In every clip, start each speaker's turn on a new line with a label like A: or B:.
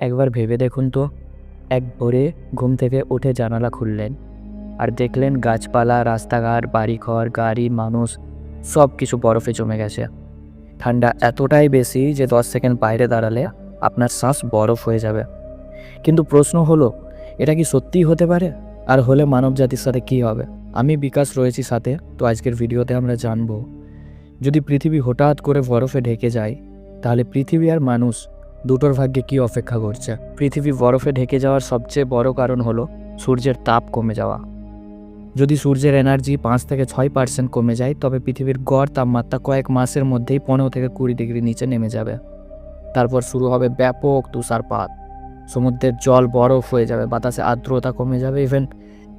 A: একবার ভেবে দেখুন তো, এক ভোরে ঘুম থেকে উঠে জানালা খুললেন আর দেখলেন গাছপালা, রাস্তাঘাট, বাড়িঘর, গাড়ি, মানুষ সব কিছু বরফে জমে গেছে। ঠান্ডা এতটাই বেশি যে 10 সেকেন্ড বাইরে দাঁড়ালে আপনার শ্বাস বরফ হয়ে যাবে। কিন্তু প্রশ্ন হলো, এটা কি সত্যিই হতে পারে? আর হলে মানব জাতির সাথে কী হবে? আমি বিকাশ রয়েছি সাথে। তো আজকের ভিডিওতে আমরা জানবো, যদি পৃথিবী হঠাৎ করে বরফে ঢেকে যায়, তাহলে পৃথিবী আর মানুষ দুটোর ভাগ্যে কী অপেক্ষা করছে। পৃথিবী বরফে ঢেকে যাওয়ার সবচেয়ে বড় কারণ হলো সূর্যের তাপ কমে যাওয়া। যদি সূর্যের এনার্জি 5 থেকে 6% কমে যায়, তবে পৃথিবীর গড় তাপমাত্রা কয়েক মাসের মধ্যেই 15 থেকে 20 ডিগ্রি নিচে নেমে যাবে। তারপর শুরু হবে ব্যাপক তুষারপাত, সমুদ্রের জল বরফ হয়ে যাবে, বাতাসে আর্দ্রতা কমে যাবে, ইভেন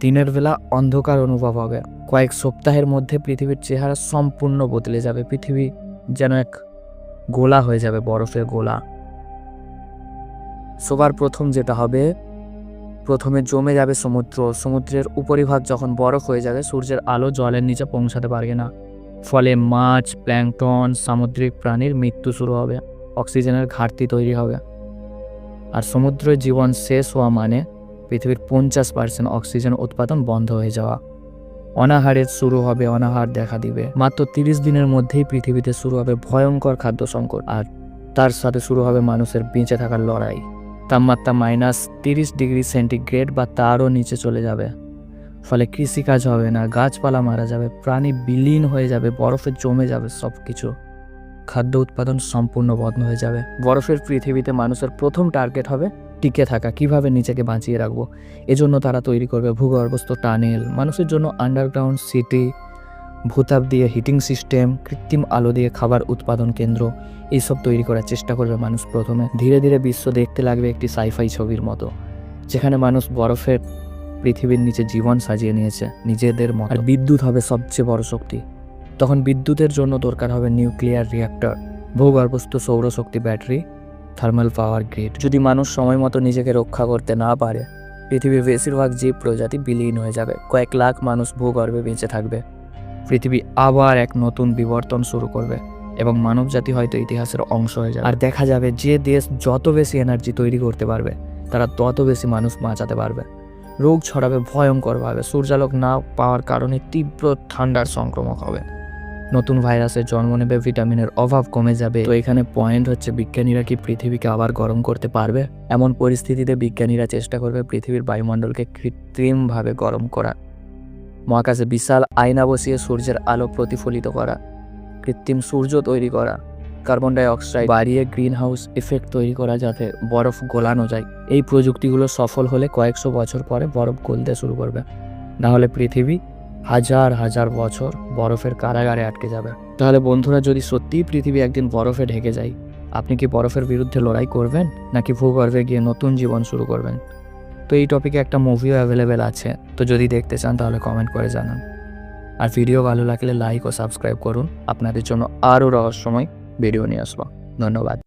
A: দিনের বেলা অন্ধকার অনুভব হবে। কয়েক সপ্তাহের মধ্যে পৃথিবীর চেহারা সম্পূর্ণ বদলে যাবে। পৃথিবী যেন এক গোলা হয়ে যাবে, বরফের গোলা। সবার প্রথম যেটা হবে, প্রথমে জমে যাবে সমুদ্র। সমুদ্রের উপরিভাগ যখন বরফ হয়ে যাবে, সূর্যের আলো জলের নিচে পৌঁছাতে পারবে না। ফলে মাছ, প্ল্যাঙ্কটন, সামুদ্রিক প্রাণীর মৃত্যু শুরু হবে। অক্সিজেনের ঘাটতি তৈরি হবে। আর সমুদ্রের জীবন শেষ হওয়া মানে পৃথিবীর 50% অক্সিজেন উৎপাদন বন্ধ হয়ে যাওয়া। অনাহারের শুরু হবে, অনাহার দেখা দিবে। মাত্র 30 দিনের মধ্যেই পৃথিবীতে শুরু হবে ভয়ঙ্কর খাদ্য সংকট, আর তার সাথে শুরু হবে মানুষের বেঁচে থাকার লড়াই। তাপমাত্রা -30 ডিগ্রি সেন্টিগ্রেড বা তারও নিচে চলে যাবে। ফলে কৃষিকাজ হবে না, গাছপালা মারা যাবে, প্রাণী বিলীন হয়ে যাবে, বরফে জমে যাবে সব কিছু। খাদ্য উৎপাদন সম্পূর্ণ বন্ধ হয়ে যাবে। বরফের পৃথিবীতে মানুষের প্রথম টার্গেট হবে টিকে থাকা, কিভাবে নিজেকে বাঁচিয়ে রাখবো। এজন্য তারা তৈরি করবে ভূগর্ভস্থ টানেল, মানুষের জন্য আন্ডারগ্রাউন্ড সিটি, ভূতাপ দিয়ে হিটিং সিস্টেম, কৃত্রিম আলো দিয়ে খাবার উৎপাদন কেন্দ্র, এইসব তৈরি করার চেষ্টা করবে মানুষ প্রথমে। ধীরে ধীরে বিশ্ব দেখতে লাগবে একটি সাইফাই ছবির মতো, যেখানে মানুষ বরফের পৃথিবীর নিচে জীবন সাজিয়ে নিয়েছে নিজেদের মতো। আর বিদ্যুৎ হবে সবচেয়ে বড় শক্তি। তখন বিদ্যুতের জন্য দরকার হবে নিউক্লিয়ার রিঅ্যাক্টর, ভূগর্ভস্থ সৌরশক্তি ব্যাটারি, থার্মাল পাওয়ার গ্রিড। যদি মানুষ সময় মতো নিজেকে রক্ষা করতে না পারে, পৃথিবীর বেশিরভাগ জীব প্রজাতি বিলীন হয়ে যাবে। কয়েক লাখ মানুষ ভূগর্ভে বেঁচে থাকবে। পৃথিবী আবার এক নতুন বিবর্তন শুরু করবে এবং মানবজাতি হয়তো ইতিহাসের অংশ হয়ে যাবে। আর দেখা যাবে যে দেশ যত বেশি এনার্জি তৈরি করতে পারবে, তারা তত বেশি মানুষ বাঁচাতে পারবে। রোগ ছড়াবে ভয়ঙ্করভাবে। সূর্যালোক না পাওয়ার কারণে তীব্র ঠান্ডার সংক্রমণ হবে। নতুন ভাইরাসের জন্ম নেবে, ভিটামিনের অভাব কমে যাবে। তো এখানে পয়েন্ট হচ্ছে, বিজ্ঞানীরা কি পৃথিবীকে আবার গরম করতে পারবে? এমন পরিস্থিতিতে বিজ্ঞানীরা চেষ্টা করবে পৃথিবীর বায়ুমণ্ডলকে কৃত্রিমভাবে গরম করা। মহাকাশে বিশাল আয়না বসিয়ে সূর্যের আলো প্রতিফলিত করা, কৃত্রিম সূর্য তৈরি করা, কার্বন ডাই অক্সাইড বাড়িয়ে গ্রিন হাউস এফেক্ট তৈরি করা, যাতে বরফ গলানো যায়। এই প্রযুক্তিগুলো সফল হলে কয়েকশো বছর পরে বরফ গলতে শুরু করবে। না হলে পৃথিবী হাজার হাজার বছর বরফের কারাগারে আটকে যাবে। তাহলে বন্ধুরা, যদি সত্যিই পৃথিবী একদিন বরফে ঢেকে যায়, আপনি কি বরফের বিরুদ্ধে লড়াই করবেন, নাকি ভূগর্ভে গিয়ে নতুন জীবন শুরু করবেন? তো এই টপিকে একটা মুভিও অ্যাভেলেবেল আছে, তো যদি দেখতে চান তাহলে কমেন্ট করে জানান। আর ভিডিও ভালো লাগলে লাইক ও সাবস্ক্রাইব করুন। আপনাদের জন্য আরও রহস্যময় ভিডিও নিয়ে আসবো। ধন্যবাদ।